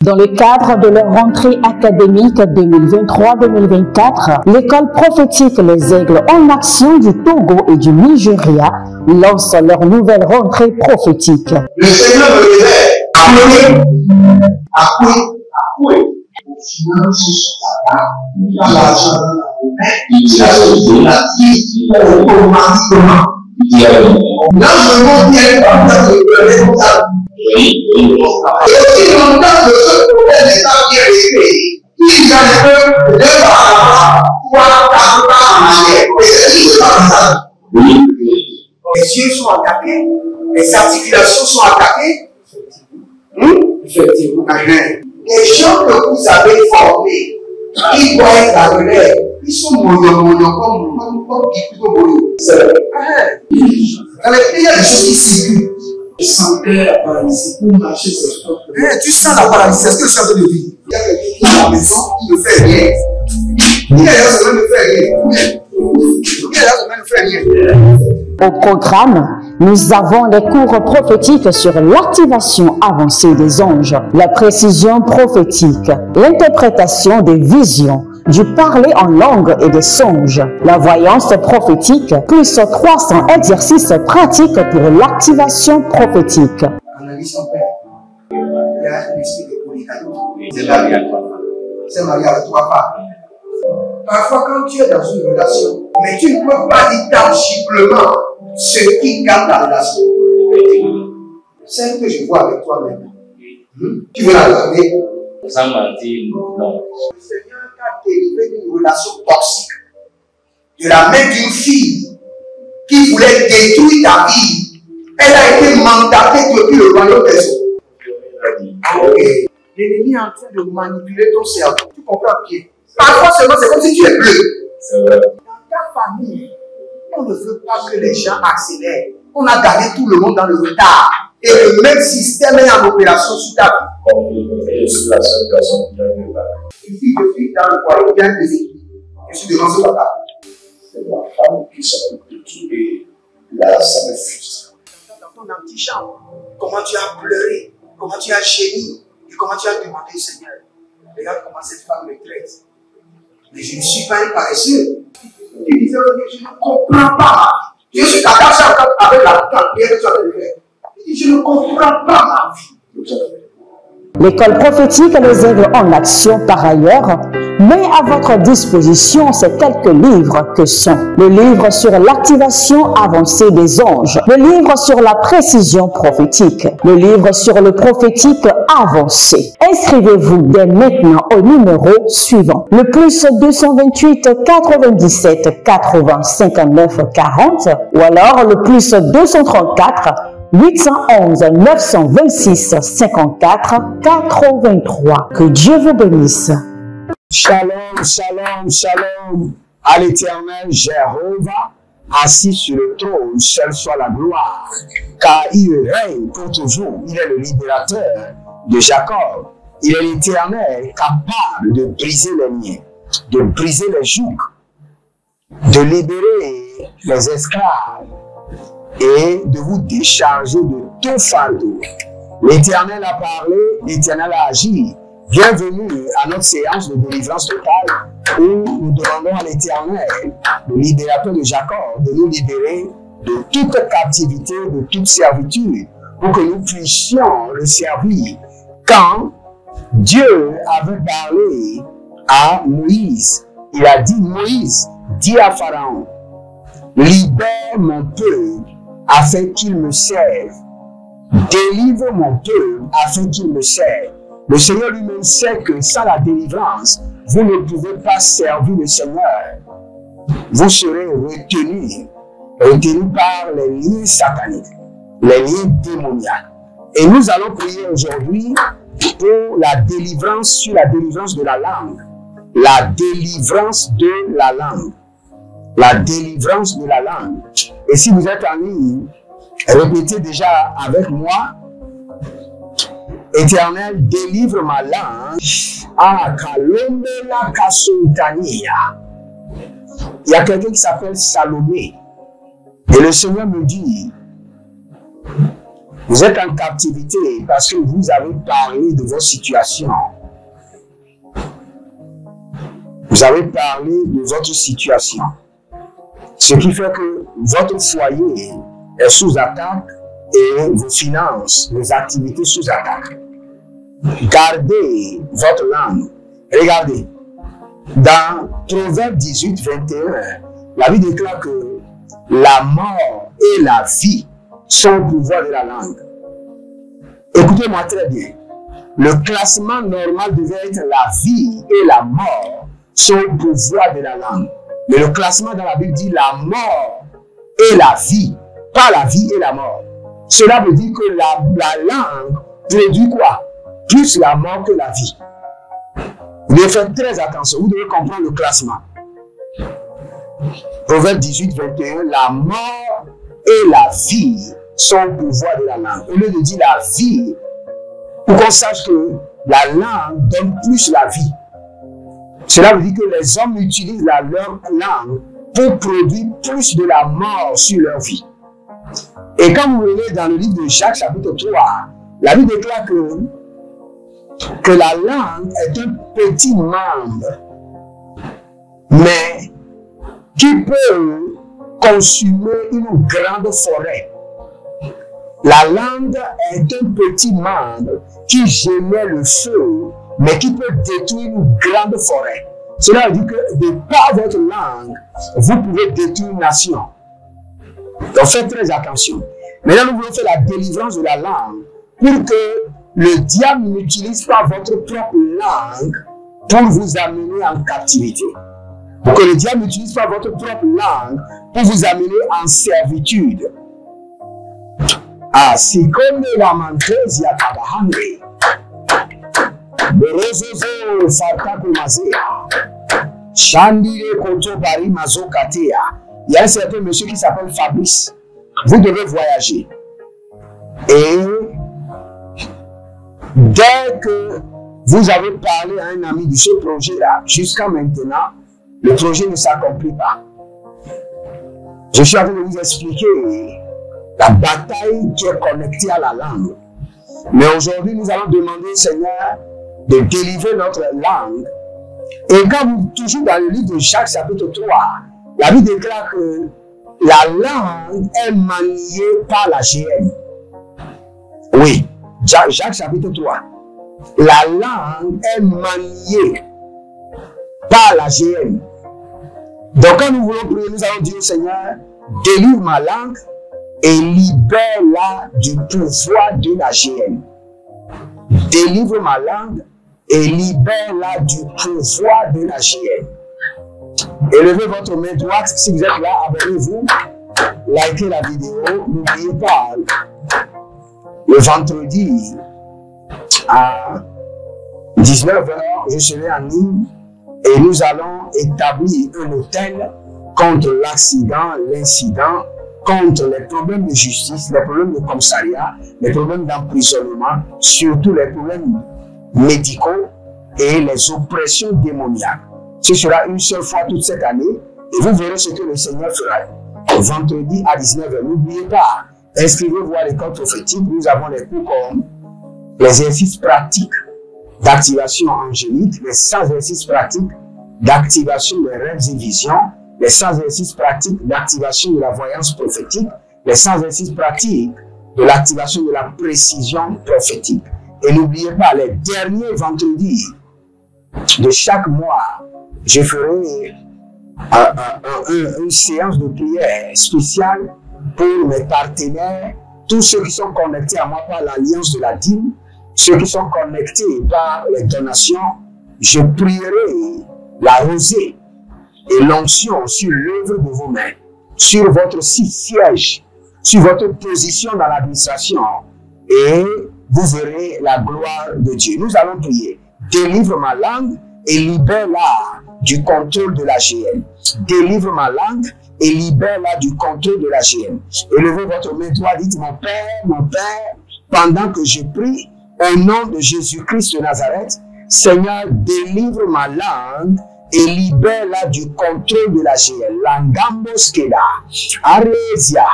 Dans le cadre de leur rentrée académique 2023-2024, l'école prophétique Les Aigles en Action du Togo et du Nigeria lance leur nouvelle rentrée prophétique. Le Seigneur me disait, accoué. Au final, il a l'argent dans la main, il a sauté la vie automatiquement. Là, je me montre bien comme ça, je peux aller comme ça. Et aussi longtemps que ce problème n'est pas bien réglé, ils arrivent de par là, 3, 4 pas en arrière. Et c'est pas ça. Les yeux sont attaqués, les articulations sont attaquées. Effectivement. Les gens que vous avez formés, ils voient la relève, ils sont moyens comme plutôt moyens. C'est vrai. Dans les pays, il y a des choses qui circulent. Je sentais la paralysie pour marcher sur le corps. Tu sens la paralysie, c'est ce que je suis en train de dire. Il y a quelqu'un qui est à la maison, qui ne fait rien. Il est là, ça ne fait rien. Il est là, ça ne fait rien. Au programme, nous avons les cours prophétiques sur l'activation avancée des anges, la précision prophétique, l'interprétation des visions, du parler en langue et des songes, la voyance prophétique, plus 300 exercices pratiques pour l'activation prophétique. Analyse son père. Il y a un esprit de polygame. C'est marié à 3 femmes. C'est marié à 3 femmes. Parfois, quand tu es dans une relation, mais tu ne peux pas dire tangiblement ce qui garde la relation. Celle que je vois avec toi-même. Tu veux la regarder? Sans mentir, non. Le Seigneur t'a délivré d'une relation toxique. De la main d'une fille qui voulait détruire ta vie. Elle a été mandatée depuis le royaume des eaux. L'ennemi est en train de manipuler ton cerveau. Tu comprends bien? Parfois seulement, c'est comme si tu es bleu. C'est vrai. Dans ta famille, on ne veut pas que les gens accélèrent. On a gardé tout le monde dans le retard. Et le même système est en opération sur ta vie. Je suis la seule personne qui a vu là. Une fille de fille dans le foyer bien déséquilibrée. Je suis devant ce papa. C'est ma femme qui s'occupe de tout et là, ça me frustre. Dans ton antichambre, comment tu as pleuré, comment tu as gémi et comment tu as demandé au Seigneur. Regarde comment cette femme me traite. Mais je ne suis pas un paresseux. Tu disais, je ne comprends pas ma vie. Je suis attaché avec la pierre que tu as fait. Je ne comprends pas ma vie. L'école prophétique Les Aigles en Action, par ailleurs, met à votre disposition ces quelques livres que sont le livre sur l'activation avancée des anges, le livre sur la précision prophétique, le livre sur le prophétique avancé. Inscrivez-vous dès maintenant au numéro suivant, le plus 228 97 80 59 40 ou alors le plus 234 811 926 54 83. Que Dieu vous bénisse. Shalom, shalom, shalom à l'Éternel Jéhovah, assis sur le trône, seul soit la gloire, car il règne pour toujours. Il est le libérateur de Jacob. Il est l'Éternel capable de briser les liens, de briser les jougs, de libérer les esclaves et de vous décharger de tout fardeau. L'Éternel a parlé, l'Éternel a agi. Bienvenue à notre séance de délivrance totale où nous demandons à l'Éternel, le libérateur de Jacob, de nous libérer de toute captivité, de toute servitude, pour que nous puissions le servir. Quand Dieu avait parlé à Moïse, il a dit, Moïse, dis à Pharaon, libère mon peuple afin qu'il me serve. Délivre mon peuple afin qu'il me serve. Le Seigneur lui-même sait que sans la délivrance, vous ne pouvez pas servir le Seigneur. Vous serez retenus par les liens sataniques, les liens démoniaques. Et nous allons prier aujourd'hui pour la délivrance sur la délivrance de la langue. La délivrance de la langue. La délivrance de la langue. Et si vous êtes en ligne, répétez déjà avec moi. Éternel, délivre ma langue. Ah, Kalombela Kasontania. Il y a quelqu'un qui s'appelle Salomé. Et le Seigneur me dit, Vous êtes en captivité parce que vous avez parlé de vos situations. Vous avez parlé de votre situation. Ce qui fait que votre foyer est sous attaque et vos finances, vos activités sous attaque. Gardez votre langue. Regardez. Dans Proverbe 18, 21, la Bible déclare que la mort et la vie sont au pouvoir de la langue. Écoutez-moi très bien. Le classement normal devait être la vie et la mort sont au pouvoir de la langue. Mais le classement dans la Bible dit la mort et la vie, pas la vie et la mort. Cela veut dire que la langue produit quoi? Plus la mort que la vie. Vous devez faire très attention, vous devez comprendre le classement. Proverbe 18, 21, la mort et la vie sont au pouvoir de la langue. Au lieu de dire la vie, pour qu'on sache que la langue donne plus la vie. Cela veut dire que les hommes utilisent leur langue pour produire plus de la mort sur leur vie. Et quand vous venez dans le livre de Jacques, chapitre 3, la Bible déclare que la langue est un petit membre, mais qui peut consumer une grande forêt. La langue est un petit membre qui génère le feu, mais qui peut détruire une grande forêt. Cela veut dire que de par votre langue, vous pouvez détruire une nation. Donc faites très attention. Maintenant, nous voulons faire la délivrance de la langue pour que le diable n'utilise pas votre propre langue pour vous amener en captivité. Pour que le diable n'utilise pas votre propre langue pour vous amener en servitude. Ah, si comme la manteuse y a tabahangé. Berozozo fartaku mazea. Chandile koto bari mazo katea. Il y a un certain monsieur qui s'appelle Fabrice. Vous devez voyager. Et dès que vous avez parlé à un ami de ce projet-là, jusqu'à maintenant, le projet ne s'accomplit pas. Je suis en train de vous expliquer la bataille qui est connectée à la langue. Mais aujourd'hui, nous allons demander au Seigneur de délivrer notre langue. Et quand vous toujours dans le livre de Jacques chapitre 3, la Bible déclare que la langue est maniée par la GM. Oui, Jacques chapitre 3. La langue est maniée par la GM. Donc quand nous voulons prier, nous allons dire au Seigneur, délivre ma langue et libère-la du pouvoir de la GM. Délivre ma langue et libère-la du pouvoir de la GM. Élevez votre main droite, si vous êtes là, abonnez-vous, likez la vidéo, n'oubliez pas, le vendredi à 19 h, je serai en ligne et nous allons établir un hôtel contre l'accident, l'incident, contre les problèmes de justice, les problèmes de commissariat, les problèmes d'emprisonnement, surtout les problèmes médicaux et les oppressions démoniaques. Ce sera une seule fois toute cette année et vous verrez ce que le Seigneur fera. Vendredi à 19 h. N'oubliez pas, inscrivez-vous à l'école prophétique. Nous avons les cours comme les exercices pratiques d'activation angélique, les 100 exercices pratiques d'activation des rêves et visions, les 100 exercices pratiques d'activation de la voyance prophétique, les 100 exercices pratiques de l'activation de la précision prophétique. Et n'oubliez pas, les derniers vendredis de chaque mois, je ferai une séance de prière spéciale pour mes partenaires, tous ceux qui sont connectés à moi par l'alliance de la dîme, ceux qui sont connectés par les donations. Je prierai la rosée et l'onction sur l'œuvre de vos mains, sur votre siège, sur votre position dans l'administration, et vous verrez la gloire de Dieu. Nous allons prier. Délivre ma langue et libère-la du contrôle de la GM. Délivre ma langue et libère-la du contrôle de la GM. Élevez votre main droite, dites mon Père, pendant que je prie, au nom de Jésus-Christ de Nazareth, Seigneur, délivre ma langue et libère-la du contrôle de la GM. Langambos keda, aresia,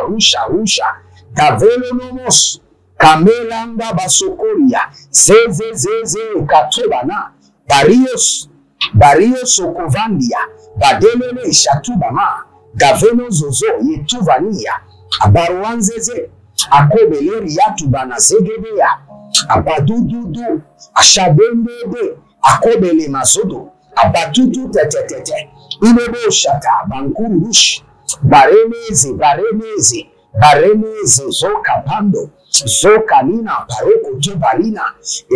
rusha, Kavelonomos, Kamelanga Basokoria, Zeze, Katobana, Barrios Sokovandia, Badelele Shatubama, Gaveno Zozo, Yetuvania, Abaruanzeze, Akobeleri Yatubana Zegedea, Abadududu, Ashabende, Akobele Mazodo, Abatutu Tete, Inebo Shata, Bankurush, Bareneze, Zoka Pando, Zoka Nina, Paroko Tubalina,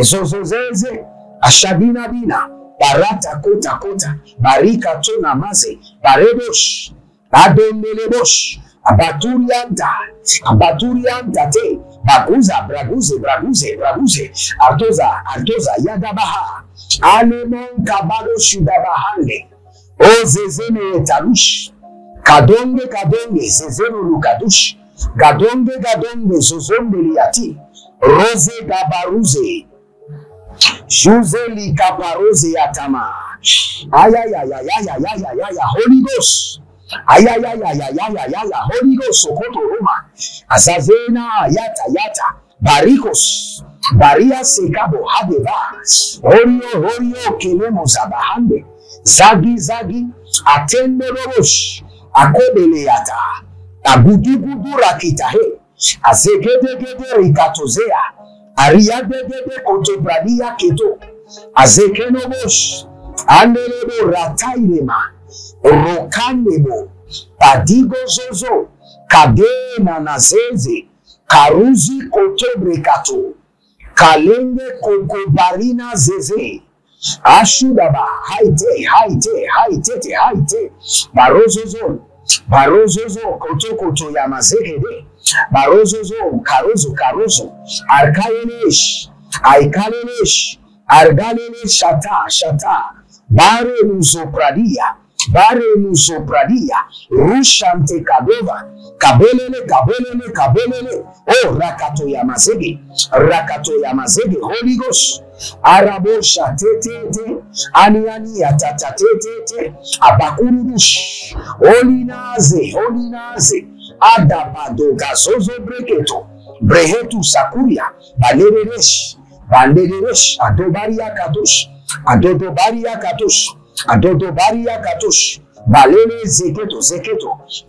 Ezozozeze, Ashabina Bina, Barata Kota, Barika Tona Maze, Baredosh, Abendelebosh, Abaturianta te, Braguze, Artoza, Yadabaha, Alemon Kabado Shudabahande, O Zezene Talush, Kadonge, Zezeno Lukadush, Gadonge, Zozombe Liati, Rose Gabaruze, Juzeli Kaparoze Atama, Ayaya, Holy Ghost, Holy Ghost, Sokoto Roma, Azazena, Yata, Barikos, Baria Sekabo, Hadeva, Horio, Kelemo Zabahande, Zagi, Atende Robosh, Akobele Yata, Agudu Rakitahe, Azekete Rikatozea, Ariadede Kotobradia Keto, Azekenobosh, Andelebo Ratairema, Rokanebo, Padigo Zozo, Kadena Nazeze, Karuzi Kotobrekato, Kalende Kokobarina Zeze, Ashudaba, Haite, Barozozo, Koto Yamazekede, Barozozo, Karozo, Arkalenesh, Argalene Shata, Bare Nuzo Pradia, Rushante Kadova, Kabelele, oh, Rakato Yamazege, Holy Ghost, Arabosha, Tete, Aniani, Tete, Abakurush, Olinaze, Adabado, Gazozo Breketo, Brehetu Sakuria, Banderesh, Adodobaria Katosh, Balele Zeketo,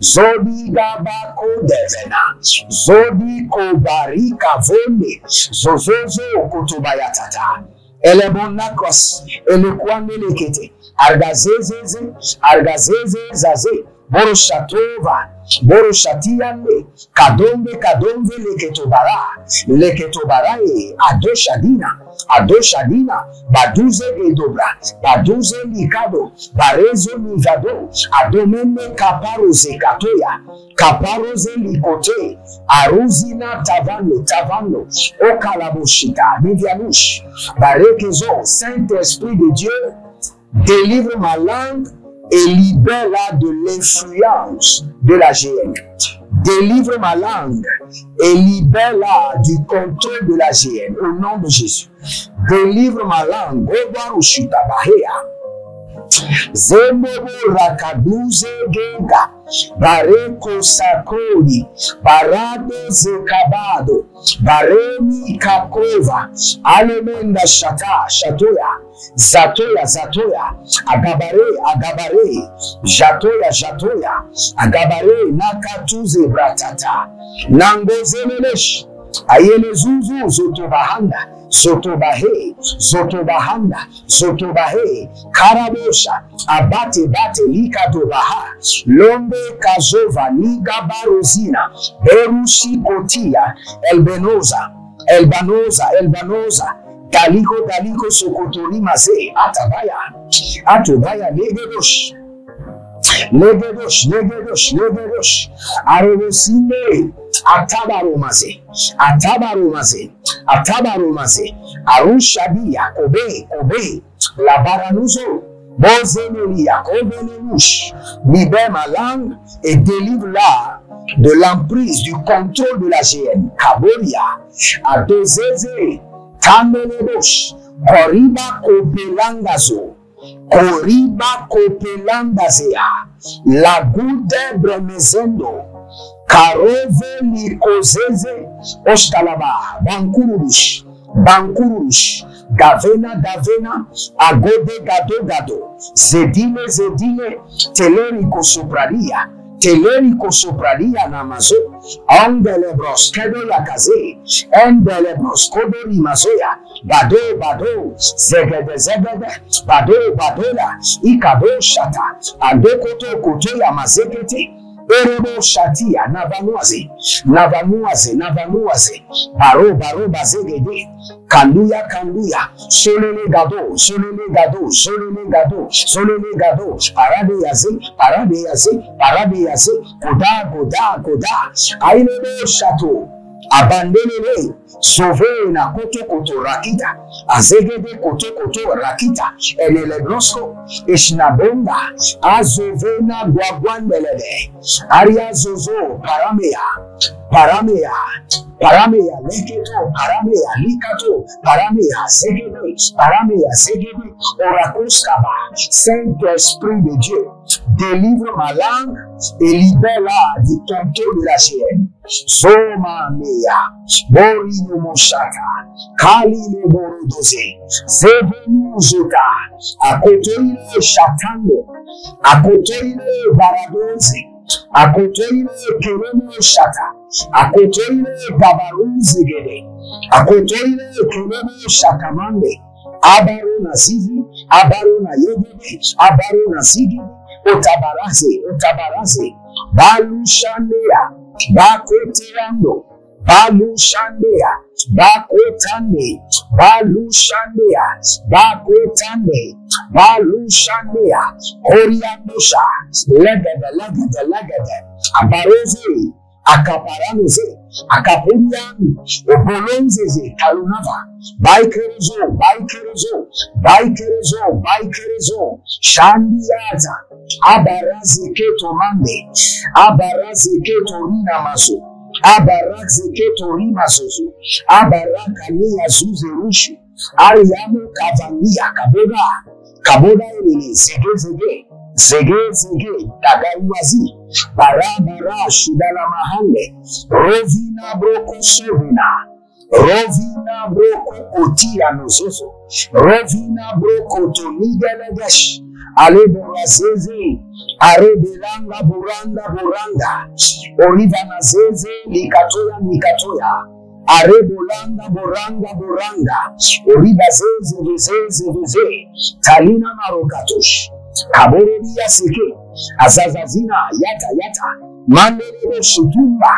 Zodi Gabako Devena, Zodi Kobari Kavone, Zozozo Kotobayatata, Elebonakos, Elequandelekete, Argazeze Zaze, Boroshatiane, Kadombe Leketobarae, Adoshadina, Baduze Edobra, Baduze Likado, Barezo Nivado, Adomene Caparoze Caparoze Likote, Aruzina Tavano, Okalaboshita, Vivianush, Barekezo, Saint-Esprit de Dieu, délivre ma langue et libère-la de l'influence de la GN. Délivre ma langue et libère-la du contrôle de la GN au nom de Jésus. Délivre ma langue. Zembobo rakaduze genga, bareko sakori, barado zekabado, bareni kakova, alemenda shatoya, zatoya, agabare, jatoya, agabare, nakatuze bratata, nangozemelesh, ayele zuzu Zotobahanda, Karabosha, Abate, Likatobaha, Lombe Kazova, Niga Barozina, Berushi Kotia, Elbanoza, Daliko Sokotori Maze, Atobaya, Legedosh, Arosinde, Atabaromaze, Arushabia, Kobe, Labaranuzo, Bozemelia, Kobenemush, libère ma langue et délivre-la de l'emprise du contrôle de la GN. Kaboria, Adozeze, Tamelebosh, Koriba Kopelandazea, La Gude Bremezendo, Karove likozeze ostalaba bankurush bankurush gavena davena agode gado gado zedile zedile teleri kosopradia namazo angele broskedo yakaze endele broskodo rimazoya bado zegede badola ikado shata adokoto koto ya mazekete Erebo shatia navanuaze baro bazegede kanduya solele gado parade yaze koda ailebo shato abandelele sauver na koto rakita azegede koto rakita enele grosso eshnabonda azovena gwagwandelele aria zozo paramea leketo paramea likato paramea segede orakoskaba Saint-Esprit de Dieu délivre ma langue et libère-la du contrôle de la chienne. Soma mea, borino moshata, kalile borodoze, zevenu zota, akotoile shatando, akotoile baradoze, akotoile keremo shata, akotoile babaruzegede, akotoile keremo shakamande, abarona zivi, abarona yegede, abarona zigede, otabaraze, balushandea, bakoteando, balushandea, bakotande, balushandea, oriandosha, legede, abaroze, akaparanuze, akapurianu, obolonzeze, kalunava, baikerezo, shandiaza, abaraze keto mande, abaraze keto rina maso, abaraze keto rima soso, abaraka niya zuze rushi, ariamo kavania kaboda elele, zege, tagaiwazi, bara, shidala mahande, rovina broko sovina, rovina broko otia nozozo, rovina broko tonigelegesh, aleborazeze, arebelanga buranda, olivana zeze, likatoya, arebolanga buranda, oliva zeze, talina marokatosh, kaboreria seke, azazazina, yata, mandelebo shutumba,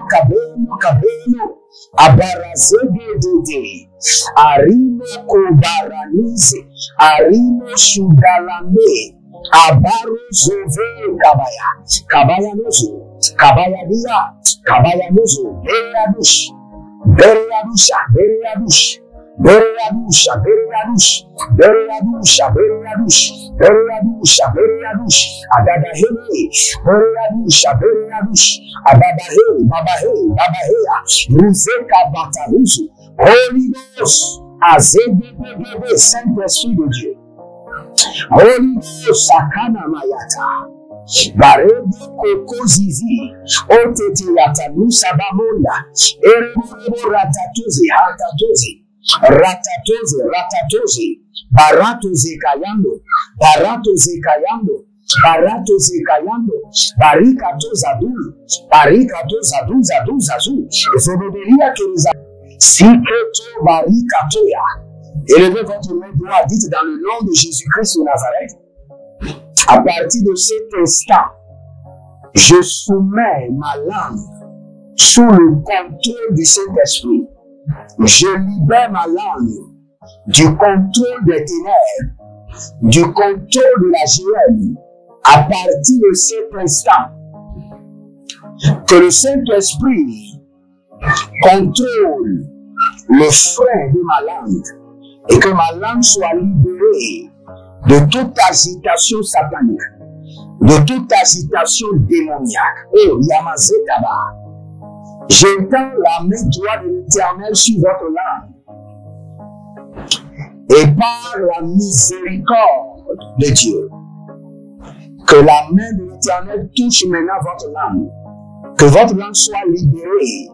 kabeno, abarazegedede, arimo kobaranize, arimo shugalame, abaro zove kabaya nozo, bereadush, adadahele, bereadush, babahea, ruzeka bataruzu, Holy Ghost, azegedegede, Saint-Esprit de Dieu, Holy Ghost, sakana mayata, barebe koko zizi, otete yatanusa bamonda, erebo ratatozi, barato zekayando, barikato zaduzazu, efododeria keriza, siketo barikatoya. Élevez votre main droite, dites dans le nom de Jésus-Christ de Nazareth, à partir de cet instant, je soumets ma langue sous le contrôle du Saint-Esprit. Je libère ma langue du contrôle des ténèbres, du contrôle de la GM. À partir de cet instant, que le Saint-Esprit contrôle le frein de ma langue et que ma langue soit libérée de toute agitation satanique, de toute agitation démoniaque. Oh, Yamazetaba. J'étends la main droite de l'Éternel sur votre langue. Et par la miséricorde de Dieu, que la main de l'Éternel touche maintenant votre langue. Que votre langue soit libérée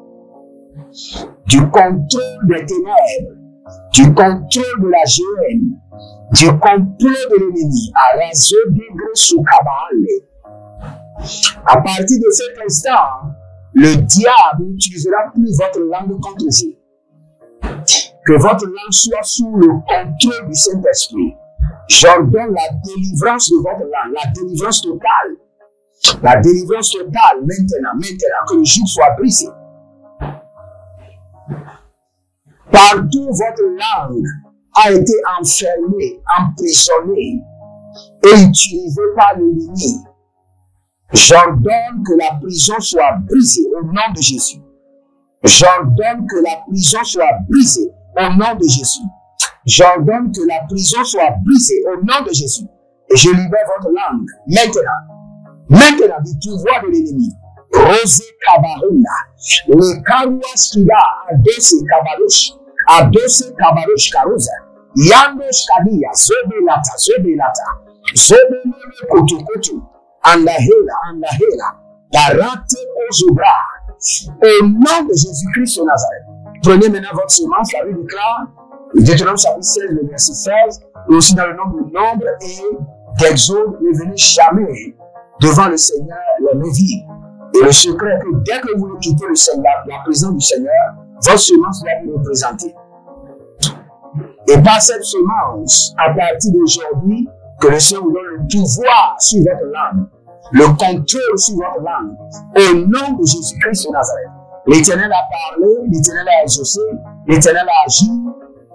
du contrôle des ténèbres, du contrôle de la géhenne, du complot de l'ennemi. À partir de cet instant, le diable n'utilisera plus votre langue contre vous. Que votre langue soit sous le contrôle du Saint-Esprit. J'ordonne la délivrance de votre langue, la délivrance totale. La délivrance totale maintenant, que le joug soit brisé. Partout votre langue a été enfermée, emprisonnée et utilisée par l'ennemi. J'ordonne que la prison soit brisée au nom de Jésus. J'ordonne que la prison soit brisée au nom de Jésus. J'ordonne que la prison soit brisée au nom de Jésus. Et je libère votre langue maintenant du pouvoir de l'ennemi. Rosé Kabarunda, le Karouas Kida, Adose Kabarosh Karosa, Yandos Kadia, Zobelata, Zobelele Kotukotu, Andahela, Darate Ozubra, au nom de Jésus-Christ de Nazareth. Prenez maintenant votre semence, la Bible déclare, Deutéronome chapitre 16, le verset 16, et aussi dans le nombre et d'Exode, ne venez jamais devant le Seigneur les mains vides. Et le secret est que dès que vous quittez le Seigneur, la présence du Seigneur, votre semence va vous représenter. Et par cette semence, à partir d'aujourd'hui, que le Seigneur vous donne le pouvoir sur votre langue, le contrôle sur votre langue, au nom de Jésus-Christ de Nazareth. L'Éternel a parlé, l'Éternel a exaucé, l'Éternel a agi,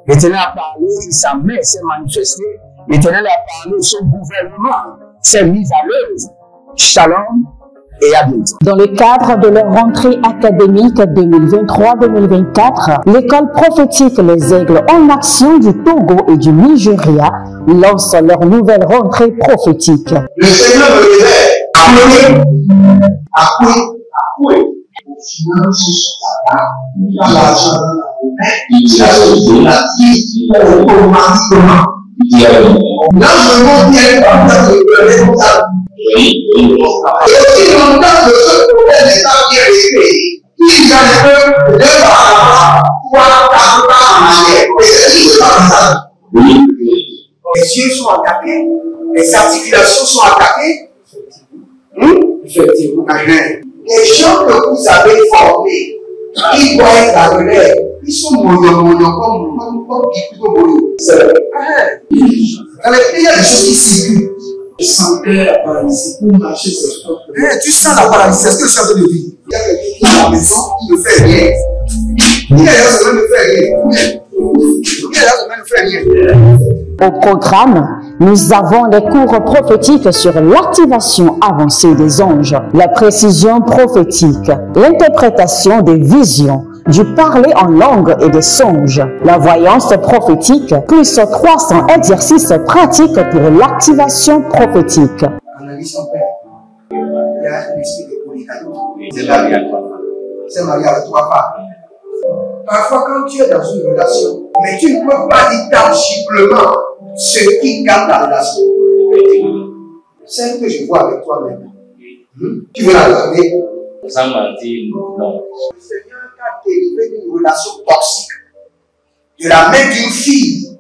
l'Éternel a parlé et sa main s'est manifestée, l'Éternel a parlé, son gouvernement s'est mis à l'œuvre. Shalom et à bientôt. Dans le cadre de leur rentrée académique 2023-2024, l'école prophétique Les Aigles en Action du Togo et du Nigeria lance leur nouvelle rentrée prophétique. Le Seigneur me disait, appuyez. Au final, ce sera l'argent dans la main, il a sauvé la vie automatiquement. Là, je montre bien comme ça, je peux comme ça. Et aussi longtemps que ce problème n'est pas bien réglé, il y a un peu de par là, 3-4 pas en arrière. Et c'est pas ça. Les yeux sont attaqués, les articulations sont attaquées. Effectivement. Les gens que vous avez formés, ils voient la relève. Ils sont moyens comme plutôt moyens. C'est vrai. Dans les pays, il y a des choses qui circulent. Je sentais la paralysie pour marcher sur ce corps. Tu sens la paralysie, c'est ce que je suis en train de dire. Il y a quelqu'un qui est à la maison, qui ne fait rien. Il y a des gens qui ne fait rien. Au programme, nous avons les cours prophétiques sur l'activation avancée des anges, la précision prophétique, l'interprétation des visions, du parler en langue et des songes, la voyance prophétique, plus 300 exercices pratiques pour l'activation prophétique. Analyse son père. Il y a un esprit de polygamie. C'est marié à trois femmes. C'est marié à trois femmes. Parfois, quand tu es dans une relation, mais tu ne peux pas dire tangiblement ce qui garde la relation. Celle que je vois avec toi maintenant. Tu veux la garder? Sans mentir, non. Le Seigneur t'a délivré d'une relation toxique. De la main d'une fille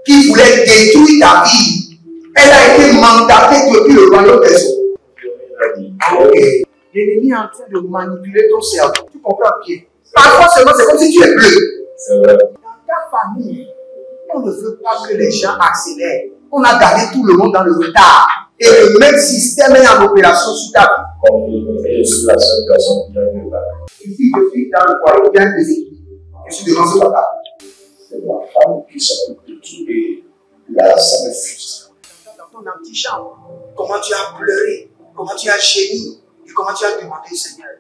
qui voulait détruire ta vie. Elle a été mandatée depuis le royaume des eaux. L'ennemi est en train de manipuler ton cerveau. Tu comprends bien? Parfois seulement, c'est comme si tu es bleu. C'est vrai. Dans ta famille, on ne veut pas que les gens accélèrent. On a gardé tout le monde dans le retard. Et le même système est en opération sur ta vie. Je suis la seule personne qui a vu là. Une fille de fille dans le foyer bien déséquilibrée. Je suis devant ce papa. C'est ma femme qui s'occupe de tout et là, ça me frustre. Dans ton antichambre, comment tu as pleuré, comment tu as gémi et comment tu as demandé au Seigneur.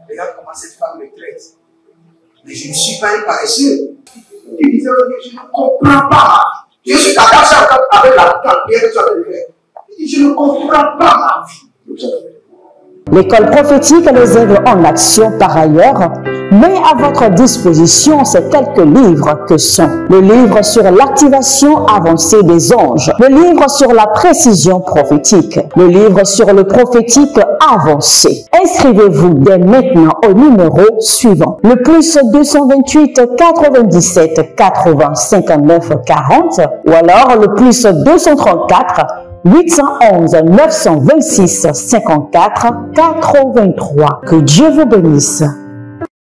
Regarde comment cette femme me traite. Mais je ne suis pas un paresseux. Tu disais, je ne comprends pas. Je suis attaché avec la prière que tu as fait faire. Je ne comprends pas ma vie. L'école prophétique Les Aigles en Action, par ailleurs, mais à votre disposition ces quelques livres que sont le livre sur l'activation avancée des anges, le livre sur la précision prophétique, le livre sur le prophétique avancé. Inscrivez-vous dès maintenant au numéro suivant, le plus 228 97 80 59 40 ou alors le plus 234 811 926 54 83. Que Dieu vous bénisse.